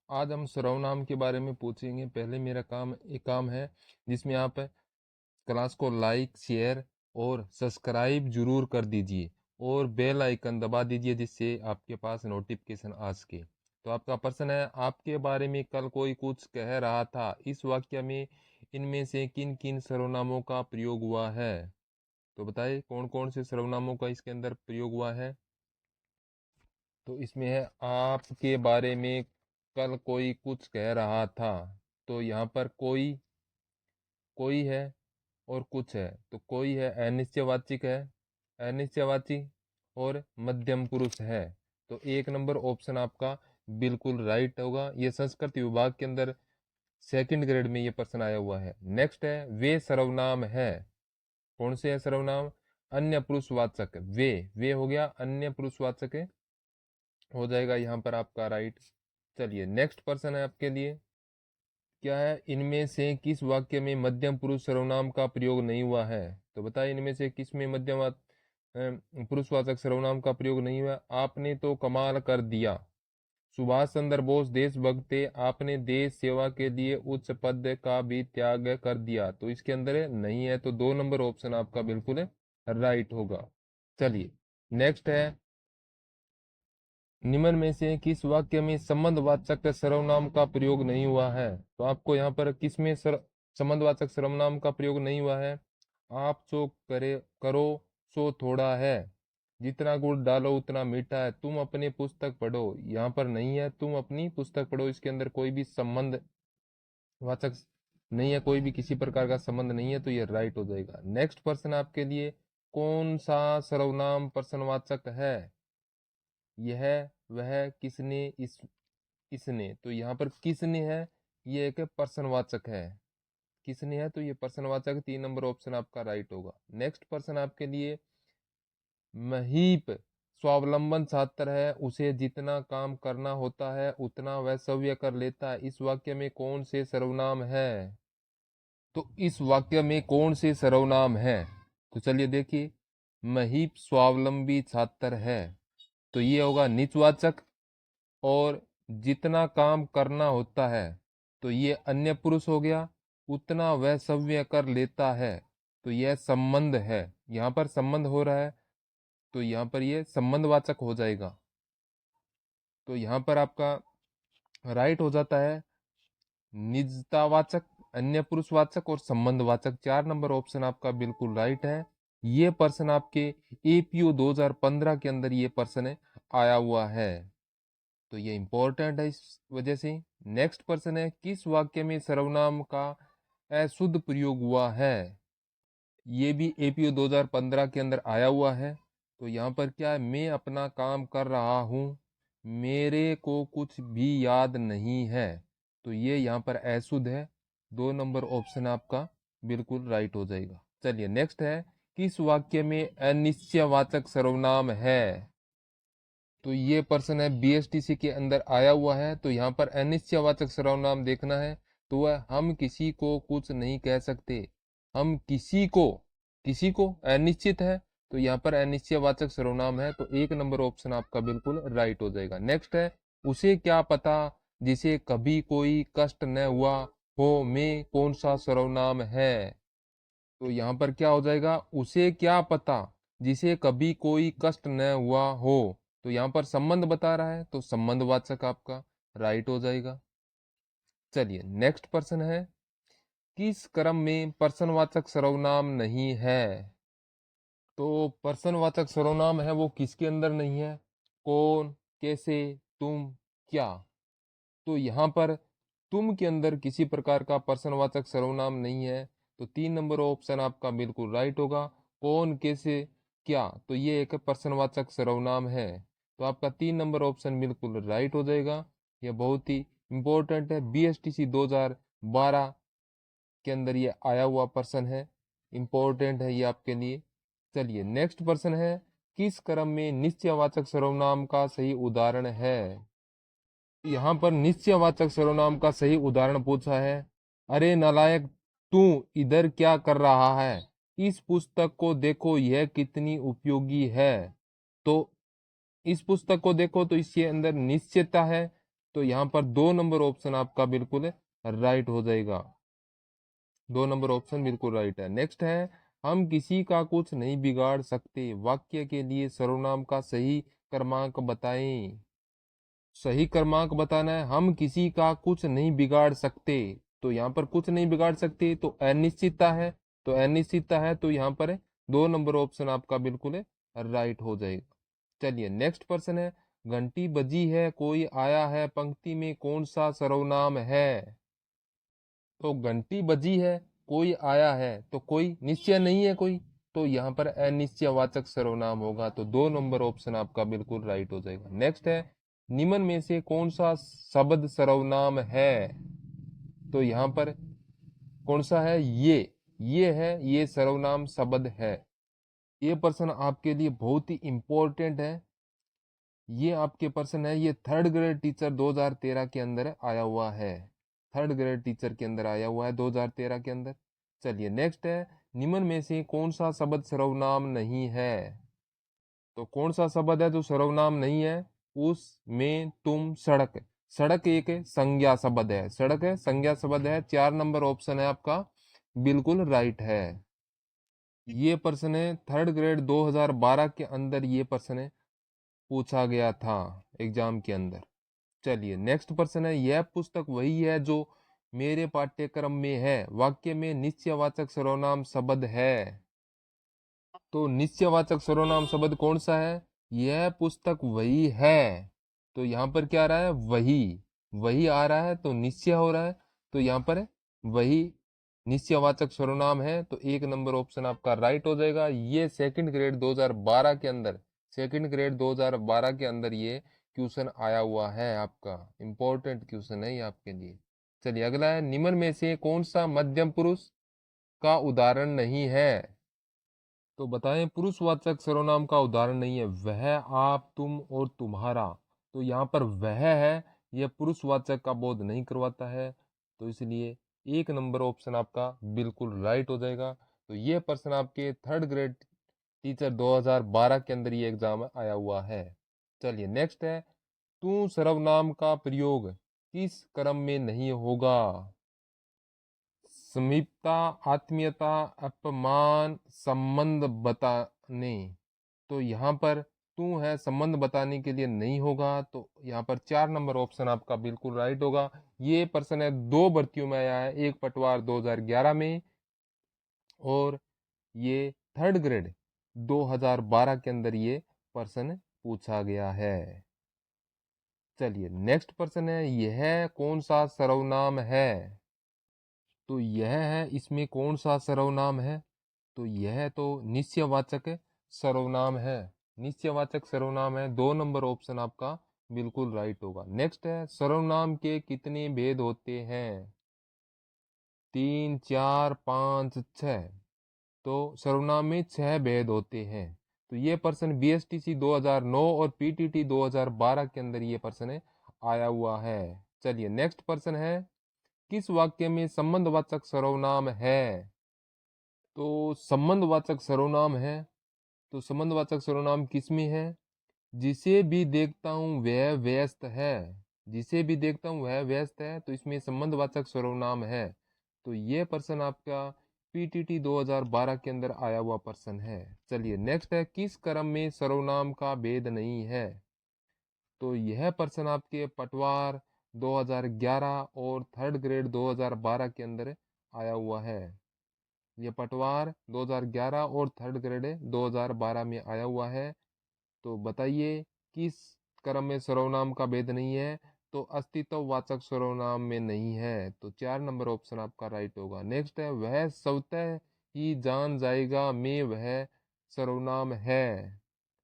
आज हम सर्वनाम के बारे में पूछेंगे। पहले मेरा एक काम है जिसमें आप क्लास को लाइक, शेयर और सब्सक्राइब जरूर कर दीजिए और बेल आइकन दबा दीजिए जिससे आपके पास नोटिफिकेशन आ सके। तो आपका प्रश्न है, आपके बारे में कल कोई कुछ कह रहा था, इस वाक्य में इनमें से किन किन सर्वनामों का प्रयोग हुआ है? तो बताइए कौन कौन से सर्वनामों का इसके अंदर प्रयोग हुआ है। तो इसमें है, आपके बारे में कल कोई कुछ कह रहा था। तो यहाँ पर कोई है और कुछ है। तो कोई है अनिश्चयवाचक है, अनिश्चयवाची और मध्यम पुरुष है। तो एक नंबर ऑप्शन आपका बिल्कुल राइट होगा। ये संस्कृत विभाग के अंदर सेकंड ग्रेड में ये प्रश्न आया हुआ है। नेक्स्ट है, वे सर्वनाम है। कौन से है सर्वनाम? अन्य पुरुषवाचक। वे हो गया अन्य पुरुषवाचक है, हो जाएगा यहाँ पर आपका राइट। चलिए नेक्स्ट प्रश्न है आपके लिए, क्या है, इनमें से किस वाक्य में मध्यम पुरुष सर्वनाम का प्रयोग नहीं हुआ है? तो बताइए इनमें से किस में मध्यम पुरुषवाचक सर्वनाम का प्रयोग नहीं हुआ? आपने तो कमाल कर दिया। सुभाष चंद्र बोस देशभक्त थे, आपने देश सेवा के लिए उच्च पद का भी त्याग कर दिया। तो इसके अंदर नहीं है, तो 2 नंबर ऑप्शन आपका बिल्कुल राइट होगा। चलिए नेक्स्ट है, निम्न में से किस वाक्य में संबंधवाचक सर्वनाम का प्रयोग नहीं हुआ है? तो आपको यहाँ पर किस में संबंधवाचक सर्वनाम का प्रयोग नहीं हुआ है? आप जो करो सो थोड़ा है, जितना गुड़ डालो उतना मीठा है, तुम अपनी पुस्तक पढ़ो। यहाँ पर नहीं है, तुम अपनी पुस्तक पढ़ो, इसके अंदर कोई भी संबंध वाचक नहीं है, कोई भी किसी प्रकार का संबंध नहीं है, तो ये राइट हो जाएगा। नेक्स्ट प्रश्न आपके लिए, कौन सा सर्वनाम प्रश्नवाचक है? यह, वह, किसने, इसने। तो यहाँ पर किसने है, ये एक प्रश्नवाचक है। किसने है तो ये प्रश्नवाचक, 3 नंबर ऑप्शन आपका राइट होगा। नेक्स्ट प्रश्न आपके लिए, महीप स्वावलंबन छात्र है, उसे जितना काम करना होता है उतना वह सव्य कर लेता है। इस वाक्य में कौन से सर्वनाम है? तो इस वाक्य में कौन से सर्वनाम है? तो चलिए देखिए, महीप स्वावलंबी छात्र है, तो ये होगा निजवाचक। और जितना काम करना होता है, तो ये अन्य पुरुष हो गया। उतना वह सव्य कर लेता है, तो यह संबंध है। यहाँ पर संबंध हो रहा है, तो यहाँ पर ये संबंधवाचक हो जाएगा। तो यहाँ पर आपका राइट हो जाता है निजतावाचक, अन्य पुरुषवाचक और संबंधवाचक। 4 नंबर ऑप्शन आपका बिल्कुल राइट है। ये प्रश्न आपके एपीओ 2015 के अंदर ये प्रश्न आया हुआ है, तो ये इंपॉर्टेंट है इस वजह से। नेक्स्ट प्रश्न है, किस वाक्य में सर्वनाम का अशुद्ध प्रयोग हुआ है? ये भी एपीओ 2015 के अंदर आया हुआ है। तो यहाँ पर क्या है, मैं अपना काम कर रहा हूँ, मेरे को कुछ भी याद नहीं है। तो ये यहाँ पर अशुद्ध है। 2 नंबर ऑप्शन आपका बिल्कुल राइट हो जाएगा। चलिए नेक्स्ट है, किस वाक्य में अनिश्चयवाचक सर्वनाम है? तो ये प्रश्न है बीएसटीसी के अंदर आया हुआ है। तो यहाँ पर अनिश्चयवाचक सर्वनाम देखना है, तो वह हम किसी को कुछ नहीं कह सकते। हम किसी को अनिश्चित है, तो यहाँ पर अनिश्चयवाचक सर्वनाम है। तो 1 नंबर ऑप्शन आपका बिल्कुल राइट हो जाएगा। नेक्स्ट है, उसे क्या पता जिसे कभी कोई कष्ट न हुआ हो में कौन सा सर्वनाम है? तो यहाँ पर क्या हो जाएगा, उसे क्या पता जिसे कभी कोई कष्ट न हुआ हो। तो यहाँ पर संबंध बता रहा है, तो संबंधवाचक आपका राइट हो जाएगा। चलिए नेक्स्ट प्रश्न है, किस क्रम में प्रश्नवाचक सर्वनाम नहीं है? तो प्रश्नवाचक सर्वनाम है वो किसके अंदर नहीं है? कौन, कैसे, तुम, क्या। तो यहाँ पर तुम के अंदर किसी प्रकार का प्रश्नवाचक सर्वनाम नहीं है, तो 3 नंबर ऑप्शन आपका बिल्कुल राइट होगा। कौन, कैसे, क्या, तो ये एक प्रश्नवाचक सर्वनाम है। तो आपका 3 नंबर ऑप्शन बिल्कुल राइट हो जाएगा। यह बहुत ही इंपॉर्टेंट है, बीएसटीसी 2012 के अंदर ये आया हुआ प्रश्न है, इंपॉर्टेंट है ये आपके लिए। चलिए नेक्स्ट प्रश्न है, किस क्रम में निश्चयवाचक सर्वनाम का सही उदाहरण है? यहाँ पर निश्चयवाचक सर्वनाम का सही उदाहरण पूछा है। अरे नालायक, तू इधर क्या कर रहा है? इस पुस्तक को देखो, यह कितनी उपयोगी है। तो इस पुस्तक को देखो, तो इसके अंदर निश्चयता है, तो यहाँ पर 2 नंबर ऑप्शन आपका बिल्कुल राइट हो जाएगा। 2 नंबर ऑप्शन बिल्कुल राइट है। नेक्स्ट है, हम किसी का कुछ नहीं बिगाड़ सकते, वाक्य के लिए सर्वनाम का सही क्रमांक बताएं। सही क्रमांक बताना है। हम किसी का कुछ नहीं बिगाड़ सकते, तो यहाँ पर कुछ नहीं बिगाड़ सकते तो अनिश्चितता है, तो अनिश्चितता है तो यहाँ पर 2 नंबर ऑप्शन आपका बिल्कुल राइट हो जाएगा। चलिए नेक्स्ट प्रश्न है, घंटी बजी है, कोई आया है, पंक्ति में कौन सा सर्वनाम है? तो घंटी बजी है, कोई आया है, तो कोई निश्चय नहीं है कोई, तो यहाँ पर अनिश्चयवाचक सर्वनाम होगा, तो 2 नंबर ऑप्शन आपका बिल्कुल राइट हो जाएगा। नेक्स्ट है, निम्न में से कौन सा शब्द सर्वनाम है? तो यहाँ पर कौन सा है? ये है, ये सर्वनाम शब्द है। ये प्रश्न आपके लिए बहुत ही इंपॉर्टेंट है। ये आपके प्रश्न है, ये थर्ड ग्रेड टीचर 2013 के अंदर आया हुआ है। थर्ड ग्रेड टीचर के अंदर आया हुआ है 2013 के अंदर। चलिए नेक्स्ट है, निम्न में से कौन सा शब्द सर्वनाम नहीं है? तो कौन सा शब्द है जो सर्वनाम नहीं है? उस, में, तुम, सड़क। सड़क एक संज्ञा शब्द है, सड़क है संज्ञा शब्द है। 4 नंबर ऑप्शन है आपका बिल्कुल राइट है। ये प्रश्न है थर्ड ग्रेड 2012 के अंदर, ये प्रश्न पूछा गया था एग्जाम के अंदर। चलिए नेक्स्ट प्रश्न है, यह पुस्तक वही है जो मेरे पाठ्यक्रम में है, वाक्य में निश्चयवाचक सर्वनाम शब्द है। तो निश्चयवाचक सर्वनाम शब्द कौन सा है? यह पुस्तक वही है, तो यहाँ पर क्या आ रहा है? वही, वही आ रहा है तो निश्चय हो रहा है, तो यहाँ पर वही निश्चयवाचक सर्वनाम है, तो 1 नंबर ऑप्शन आपका राइट हो जाएगा। ये सेकंड ग्रेड 2012 के अंदर, सेकंड ग्रेड 2012 के अंदर ये क्वेश्चन आया हुआ है, आपका इंपॉर्टेंट क्वेश्चन है ये आपके लिए। चलिए अगला है, निम्न में से कौन सा मध्यम पुरुष का उदाहरण नहीं है? तो बताएं, पुरुषवाचक सर्वनाम का उदाहरण नहीं है। वह, आप, तुम और तुम्हारा, तो यहाँ पर वह है, यह पुरुषवाचक का बोध नहीं करवाता है, तो इसलिए 1 नंबर ऑप्शन आपका बिल्कुल राइट हो जाएगा। तो ये प्रश्न आपके थर्ड ग्रेड टीचर 2012 के अंदर ये एग्जाम आया हुआ है। चलिए नेक्स्ट है, तू सर्वनाम का प्रयोग किस क्रम में नहीं होगा? समीपता, आत्मीयता, अपमान, संबंध बताने, तो यहाँ पर तू है संबंध बताने के लिए नहीं होगा, तो यहाँ पर 4 नंबर ऑप्शन आपका बिल्कुल राइट होगा। ये प्रश्न है 2 भर्तियों में आया है, एक पटवार 2011 में, और ये थर्ड ग्रेड 2012 के अंदर ये प्रश्न पूछा गया है। चलिए नेक्स्ट प्रश्न है, यह कौन सा सर्वनाम है? तो यह है, इसमें कौन सा सर्वनाम है? तो यह तो निश्चयवाचक सर्वनाम है, निश्चयवाचक सर्वनाम है। 2 नंबर ऑप्शन आपका बिल्कुल राइट होगा। नेक्स्ट है, सर्वनाम के कितने भेद होते हैं? 3, 4, 5, 6, तो सर्वनाम में 6 भेद होते हैं। तो ये प्रश्न BSTC 2009 और PTT 2012 के अंदर ये प्रश्न आया हुआ है। चलिए नेक्स्ट प्रश्न है, किस वाक्य में संबंधवाचक सर्वनाम है? तो संबंधवाचक सर्वनाम है, तो संबंधवाचक सर्वनाम किसमें है? जिसे भी देखता हूँ वह व्यस्त है, जिसे भी देखता हूँ वह व्यस्त है, तो इसमें संबंधवाचक सर्वनाम है। तो ये प्रश्न आपका PTT 2012 के अंदर आया हुआ प्रश्न है। चलिए नेक्स्ट है, किस क्रम में सर्वनाम का भेद नहीं है? तो यह प्रश्न आपके पटवार 2011 और थर्ड ग्रेड 2012 के अंदर आया हुआ है। ये पटवार 2011 और थर्ड ग्रेड 2012 में आया हुआ है। तो बताइए किस क्रम में सर्वनाम का भेद नहीं है? तो अस्तित्ववाचक सर्वनाम में नहीं है, तो 4 नंबर ऑप्शन आपका राइट होगा। नेक्स्ट है, वह स्वतः ही जान जाएगा में वह सर्वनाम है,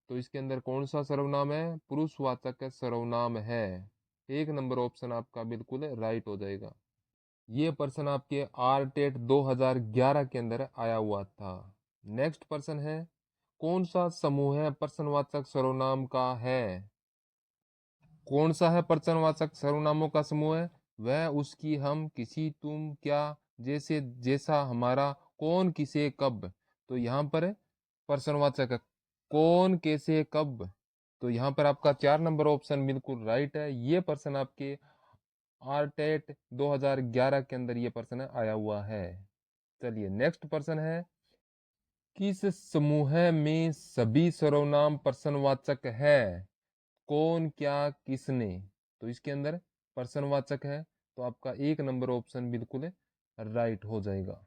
तो इसके अंदर कौन सा सर्वनाम है? पुरुषवाचक सर्वनाम है। 1 नंबर ऑप्शन आपका बिल्कुल राइट हो जाएगा। ये प्रश्न आपके RTET 2011 के अंदर आया हुआ था। नेक्स्ट प्रश्न है, कौन सा समूह है प्रश्नवाचक सर्वनाम का है? कौन सा है प्रश्नवाचक सर्वनामों का समूह है? वह, उसकी, हम, किसी, तुम, क्या, जैसे, जैसा, हमारा, कौन, किसे, कब, तो यहाँ पर प्रश्नवाचक है कौन, कैसे, कब, तो यहाँ पर आपका 4 नंबर ऑप्शन बिल्कुल राइट है। ये प्रश्न आपके आरटेट 2011 के अंदर ये प्रश्न आया हुआ है। चलिए नेक्स्ट प्रश्न है, किस समूह में सभी सर्वनाम प्रश्नवाचक है? कौन, क्या, किसने? तो इसके अंदर प्रश्नवाचक है, तो आपका 1 नंबर ऑप्शन बिल्कुल राइट हो जाएगा।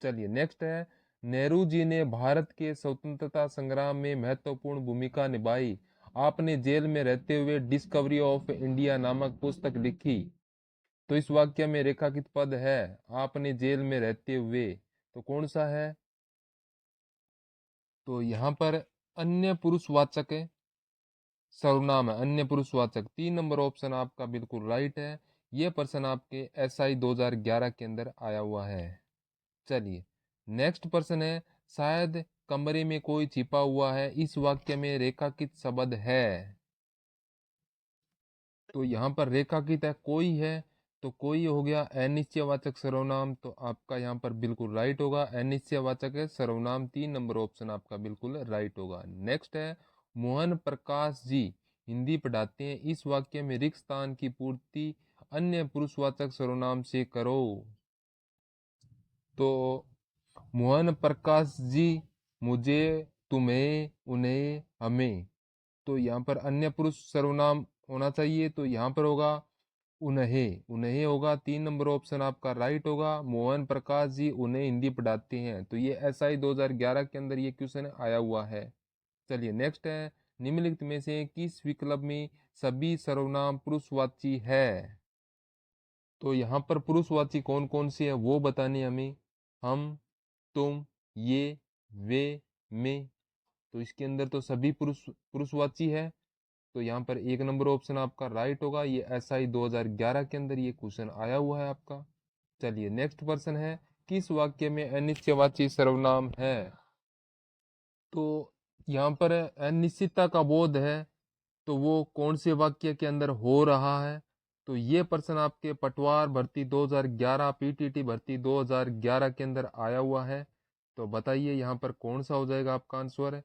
चलिए नेक्स्ट है, नेहरू जी ने भारत के स्वतंत्रता संग्राम में महत्वपूर्ण भूमिका निभाई। आपने जेल में रहते हुए डिस्कवरी ऑफ इंडिया नामक पुस्तक लिखी। तो इस वाक्य में रेखांकित पद है आपने जेल में रहते हुए, तो कौन सा है? तो यहाँ पर अन्य पुरुषवाचक सर्वनाम है, अन्य पुरुषवाचक। 3 नंबर ऑप्शन आपका बिल्कुल राइट है। ये प्रश्न आपके SI 2011 के अंदर आया हुआ है। चलिए नेक्स्ट प्रश्न है, शायद कमरे में कोई छिपा हुआ है, इस वाक्य में रेखांकित शब्द है। तो यहाँ पर रेखांकित है कोई है, तो कोई हो गया अनिश्चयवाचक सर्वनाम, तो आपका यहाँ पर बिल्कुल राइट होगा, अनिश्चयवाचक है सर्वनाम। 3 नंबर ऑप्शन आपका बिल्कुल राइट होगा। नेक्स्ट है, मोहन प्रकाश जी हिंदी पढ़ाते हैं, इस वाक्य में रिक्त स्थान की पूर्ति अन्य पुरुषवाचक सर्वनाम से करो। तो मोहन प्रकाश जी, मुझे, तुम्हें, उन्हें, हमें, तो यहाँ पर अन्य पुरुष सर्वनाम होना चाहिए, तो यहाँ पर होगा उन्हें, उन्हें होगा। 3 नंबर ऑप्शन आपका राइट होगा, मोहन प्रकाश जी उन्हें हिंदी पढ़ाते हैं। तो ये SI 2011 के अंदर ये क्वेश्चन आया हुआ है। चलिए नेक्स्ट है, निम्नलिखित में से किस विकल्प में सभी सर्वनाम पुरुषवाची है? तो यहाँ पर पुरुषवाची कौन कौन सी है वो बतानी हमें। हम, तुम, ये, वे, मैं, तो इसके अंदर तो सभी पुरुषवाची है, तो यहाँ पर 1 नंबर ऑप्शन आपका राइट होगा। ये SI 2011 के अंदर ये क्वेश्चन आया हुआ है आपका। चलिए नेक्स्ट प्रश्न है, किस वाक्य में अनिश्चयवाची सर्वनाम है? तो यहाँ पर अनिश्चितता का बोध है, तो वो कौन से वाक्य के अंदर हो रहा है? तो ये प्रश्न आपके पटवार भर्ती 2011, PTT भर्ती 2011 के अंदर आया हुआ है। तो बताइए यहाँ पर कौन सा हो जाएगा आपका आंसर?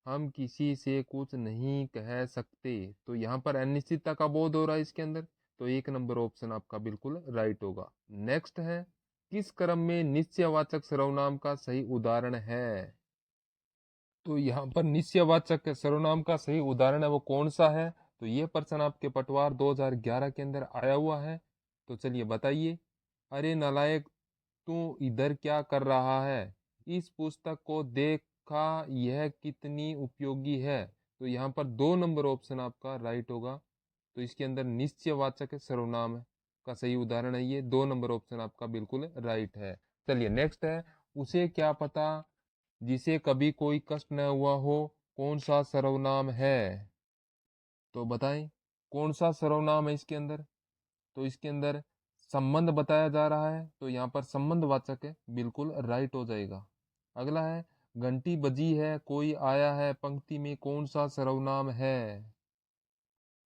हम किसी से कुछ नहीं कह सकते, तो यहाँ पर अनिश्चितता का बोध हो रहा है इसके अंदर, तो 1 नंबर ऑप्शन आपका बिल्कुल राइट होगा। नेक्स्ट है, किस क्रम में निश्चयवाचक सर्वनाम का सही उदाहरण है? तो यहाँ पर निश्चयवाचक सर्वनाम का सही उदाहरण है वो कौन सा है? तो ये प्रश्न आपके पटवार 2011 के अंदर आया हुआ है। तो चलिए बताइए, अरे नालायक, तू इधर क्या कर रहा है? इस पुस्तक को देखा, यह कितनी उपयोगी है? तो यहाँ पर 2 नंबर ऑप्शन आपका राइट होगा, तो इसके अंदर निश्चयवाचक सर्वनाम का सही उदाहरण है ये, 2 नंबर ऑप्शन आपका बिल्कुल राइट है। चलिए नेक्स्ट है, उसे क्या पता जिसे कभी कोई कष्ट न हुआ हो, कौन सा सर्वनाम है? तो बताएं कौन सा सर्वनाम है इसके अंदर? तो इसके अंदर संबंध बताया जा रहा है, तो यहाँ पर संबंधवाचक है, बिल्कुल राइट हो जाएगा। अगला है, घंटी बजी है, कोई आया है, पंक्ति में कौन सा सर्वनाम है?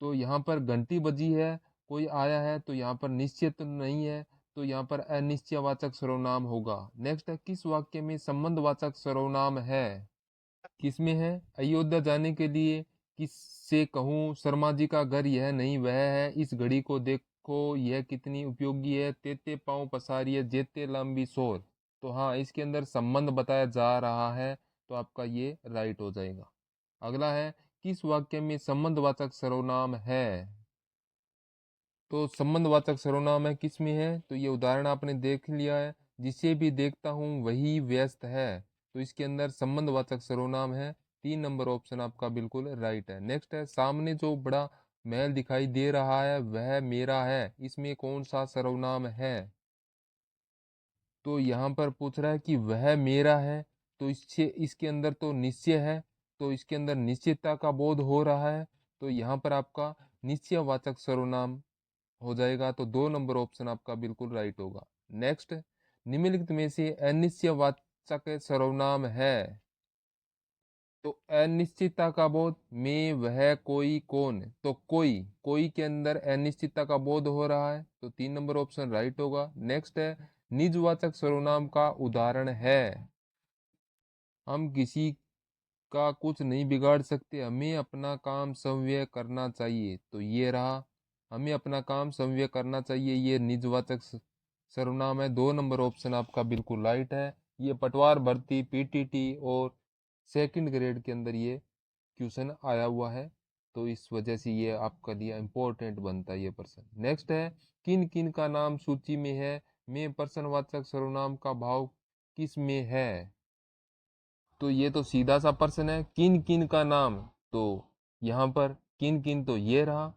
तो यहाँ पर घंटी बजी है, कोई आया है, तो यहाँ पर निश्चित नहीं है, तो यहाँ पर अनिश्चयवाचक सर्वनाम होगा। नेक्स्ट है, किस वाक्य में संबंधवाचक सर्वनाम है? किसमें है? अयोध्या जाने के लिए किससे कहूँ, शर्मा जी का घर यह नहीं वह है, इस घड़ी को देखो यह कितनी उपयोगी है, तेते पाँव पसारिए जेते लंबी शोर। तो हाँ, इसके अंदर संबंध बताया जा रहा है, तो आपका ये राइट हो जाएगा। अगला है, किस वाक्य में संबंधवाचक सर्वनाम है? तो संबंधवाचक सर्वनाम है किस में है? तो ये उदाहरण आपने देख लिया है, जिसे भी देखता हूँ वही व्यस्त है, तो इसके अंदर संबंधवाचक सर्वनाम है। 3 नंबर ऑप्शन आपका बिल्कुल राइट है। नेक्स्ट है, सामने जो बड़ा महल दिखाई दे रहा है वह मेरा है, इसमें कौन सा सर्वनाम है? तो यहाँ पर पूछ रहा है कि वह मेरा है, तो इसके अंदर तो निश्चय है, तो इसके अंदर निश्चितता का बोध हो रहा है, तो यहाँ पर आपका निश्चयवाचक सर्वनाम हो जाएगा, तो 2 नंबर ऑप्शन आपका बिल्कुल राइट होगा। नेक्स्ट, निम्नलिखित में से अनिश्चयवाचक सर्वनाम है? तो अनिश्चितता का बोध में वह कोई कौन, तो कोई, कोई के अंदर अनिश्चितता का बोध हो रहा है, तो 3 नंबर ऑप्शन राइट होगा। नेक्स्ट है, निजवाचक सर्वनाम का उदाहरण है? हम किसी का कुछ नहीं बिगाड़ सकते, हमें अपना काम स्वयं करना चाहिए। तो ये रहा, हमें अपना काम स्वयं करना चाहिए, ये निजवाचक सर्वनाम है। 2 नंबर ऑप्शन आपका बिल्कुल राइट है। ये पटवार भर्ती, पीटीटी और सेकंड ग्रेड के अंदर ये क्वेश्चन आया हुआ है, तो इस वजह से ये आपका लिए इम्पोर्टेंट बनता है ये प्रश्न। नेक्स्ट है, किन किन का नाम सूची में है, में प्रश्नवाचक सर्वनाम का भाव किस में है। तो ये तो सीधा सा प्रश्न है, किन किन का नाम, तो यहाँ पर किन किन तो ये रहा,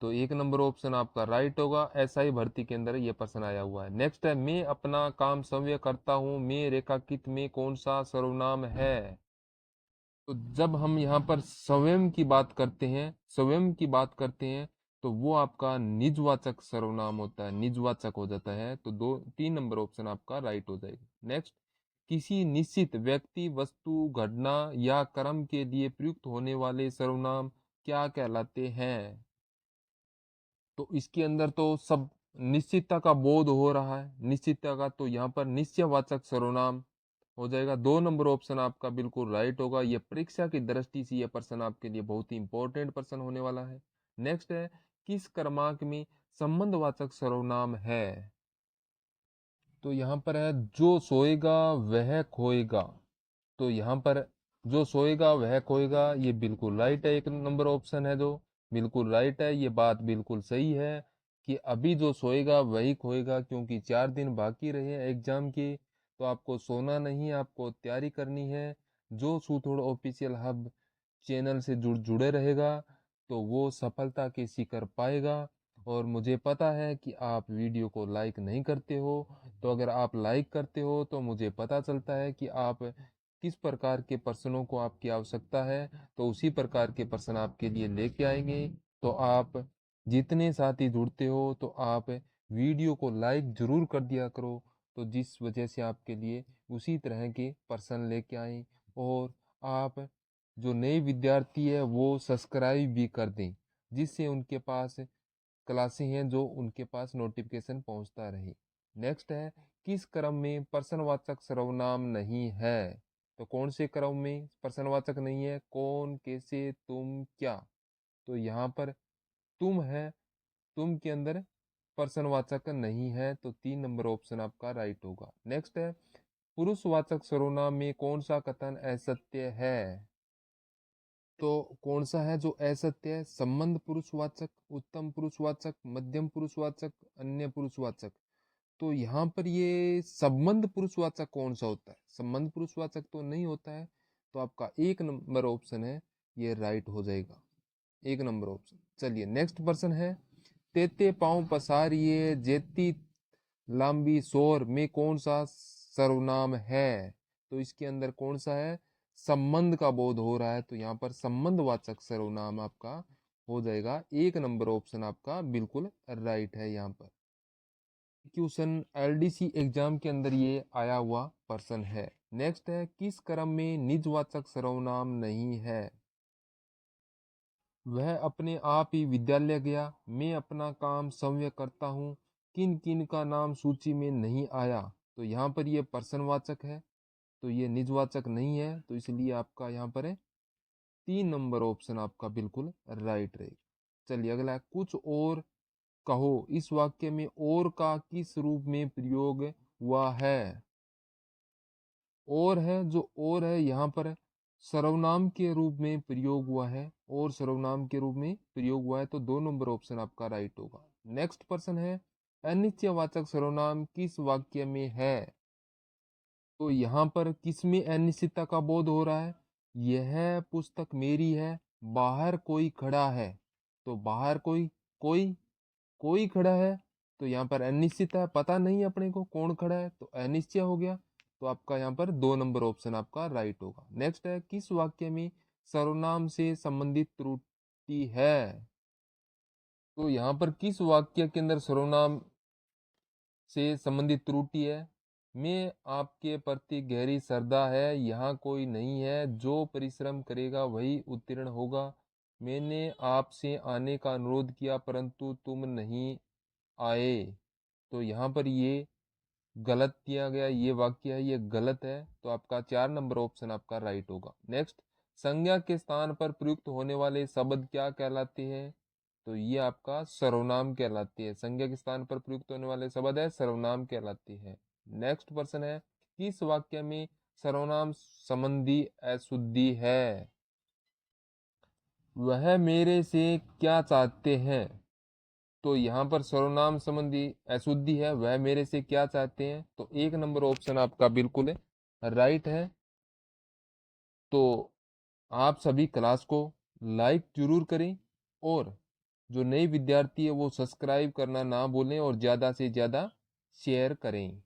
तो 1 नंबर ऑप्शन आपका राइट होगा। एसआई भर्ती के अंदर ये प्रश्न आया हुआ है। नेक्स्ट है, मैं अपना काम स्वयं करता हूँ, मैं रेखांकित में कौन सा सर्वनाम है। तो जब हम यहाँ पर स्वयं की बात करते हैं, स्वयं की बात करते हैं, तो वो आपका निजवाचक सर्वनाम होता है, निजवाचक हो जाता है। तो 3 नंबर ऑप्शन आपका राइट हो जाएगा। नेक्स्ट, किसी निश्चित व्यक्ति, वस्तु, घटना या कर्म के लिए प्रयुक्त होने वाले सर्वनाम क्या कहलाते हैं। तो इसके अंदर तो सब निश्चितता का बोध हो रहा है, निश्चितता का, तो यहाँ पर निश्चयवाचक सर्वनाम हो जाएगा। 2 नंबर ऑप्शन आपका बिल्कुल राइट होगा। ये परीक्षा की दृष्टि से ये प्रश्न आपके लिए बहुत ही इंपॉर्टेंट प्रश्न होने वाला है। नेक्स्ट है, किस क्रमांक में संबंधवाचक सर्वनाम है। तो यहाँ पर है, जो सोएगा वह खोएगा। तो यहाँ पर जो सोएगा वह खोएगा, ये बिल्कुल राइट है। 1 नंबर ऑप्शन है जो बिल्कुल राइट है, ये बात बिल्कुल सही है कि अभी जो सोएगा वही खोएगा, क्योंकि 4 दिन बाकी रहे एग्जाम के, तो आपको सोना नहीं, आपको तैयारी करनी है। जो सूथोड़ ऑफिशियल हब चैनल से जुड़े रहेगा, तो वो सफलता के शिखर पाएगा। और मुझे पता है कि आप वीडियो को लाइक नहीं करते हो, तो अगर आप लाइक करते हो तो मुझे पता चलता है कि आप किस प्रकार के प्रश्नों को आपकी आवश्यकता है, तो उसी प्रकार के प्रश्न आपके लिए लेके आएंगे। तो आप जितने साथी जुड़ते हो, तो आप वीडियो को लाइक जरूर कर दिया करो, तो जिस वजह से आपके लिए उसी तरह के प्रश्न लेके आए। और आप जो नए विद्यार्थी है वो सब्सक्राइब भी कर दें, जिससे उनके पास क्लासें हैं जो उनके पास नोटिफिकेशन पहुंचता रहे। नेक्स्ट है, किस क्रम में प्रश्नवाचक सर्वनाम नहीं है। तो कौन से क्रम में प्रश्नवाचक नहीं है, कौन, कैसे, तुम, क्या। तो यहाँ पर तुम है, तुम के अंदर प्रश्नवाचक नहीं है, तो 3 नंबर ऑप्शन आपका राइट होगा। नेक्स्ट है, पुरुषवाचक सर्वनाम में कौन सा कथन असत्य है। तो कौन सा है जो असत्य है, संबंध पुरुषवाचक, उत्तम पुरुषवाचक, मध्यम पुरुषवाचक, अन्य पुरुषवाचक। तो यहाँ पर ये संबंध पुरुषवाचक कौन सा होता है, संबंध पुरुषवाचक तो नहीं होता है, तो आपका 1 नंबर ऑप्शन है ये राइट हो जाएगा, 1 नंबर ऑप्शन। चलिए नेक्स्ट पर्सन है, तेते पांव पसारिए जेती लंबी शोर में कौन सा सर्वनाम है। तो इसके अंदर कौन सा है, संबंध का बोध हो रहा है, तो यहाँ पर संबंधवाचक सर्वनाम आपका हो जाएगा। 1 नंबर ऑप्शन आपका बिल्कुल राइट है। यहाँ पर क्वेश्चन एलडीसी एग्जाम के अंदर ये आया हुआ पर्सन है। नेक्स्ट है, किस क्रम में निजवाचक सर्वनाम नहीं है। वह अपने आप ही विद्यालय गया, मैं अपना काम स्वयं करता हूँ, किन किन का नाम सूची में नहीं आया। तो यहाँ पर ये पर्सनवाचक है, तो ये निजवाचक नहीं है, तो इसलिए आपका यहाँ पर है 3 नंबर ऑप्शन आपका बिल्कुल राइट रहेगा। चलिए अगला है, कुछ और कहो, इस वाक्य में और का किस रूप में प्रयोग हुआ है। और है, जो और है यहाँ पर सर्वनाम के रूप में प्रयोग हुआ है, और सर्वनाम के रूप में प्रयोग हुआ है, तो 2 नंबर ऑप्शन आपका राइट होगा। नेक्स्ट पर्सन है, अनिश्चयवाचक सर्वनाम किस वाक्य में है। तो यहाँ पर किसमें अनिश्चितता का बोध हो रहा है, यह पुस्तक मेरी है, बाहर कोई खड़ा है। तो बाहर कोई कोई कोई खड़ा है, तो यहाँ पर अनिश्चित है, पता नहीं अपने को कौन खड़ा है, तो अनिश्चय हो गया। तो आपका यहाँ पर 2 नंबर ऑप्शन आपका राइट होगा। नेक्स्ट है, किस वाक्य में सर्वनाम से संबंधित त्रुटि है। तो यहाँ पर किस वाक्य के अंदर सर्वनाम से संबंधित त्रुटि है। मैं आपके प्रति गहरी श्रद्धा है, यहाँ कोई नहीं है, जो परिश्रम करेगा वही उत्तीर्ण होगा। मैंने आपसे आने का अनुरोध किया परंतु तुम नहीं आए। तो यहाँ पर ये गलत किया गया, ये वाक्य है, ये गलत है, तो आपका 4 नंबर ऑप्शन आपका राइट होगा। नेक्स्ट, संज्ञा के स्थान पर प्रयुक्त होने वाले शब्द क्या कहलाते हैं? तो ये आपका सर्वनाम कहलाती है। संज्ञा के स्थान पर प्रयुक्त होने वाले शब्द है सर्वनाम कहलाती है। नेक्स्ट प्रश्न है, किस वाक्य में सर्वनाम संबंधी अशुद्धि है? वह मेरे से क्या चाहते हैं? तो यहाँ पर सर्वनाम संबंधी अशुद्धि है, वह मेरे से क्या चाहते हैं, तो 1 नंबर ऑप्शन आपका बिल्कुल राइट है। तो आप सभी क्लास को लाइक जरूर करें और जो नए विद्यार्थी है वो सब्सक्राइब करना ना भूलें और ज़्यादा से ज़्यादा शेयर करें।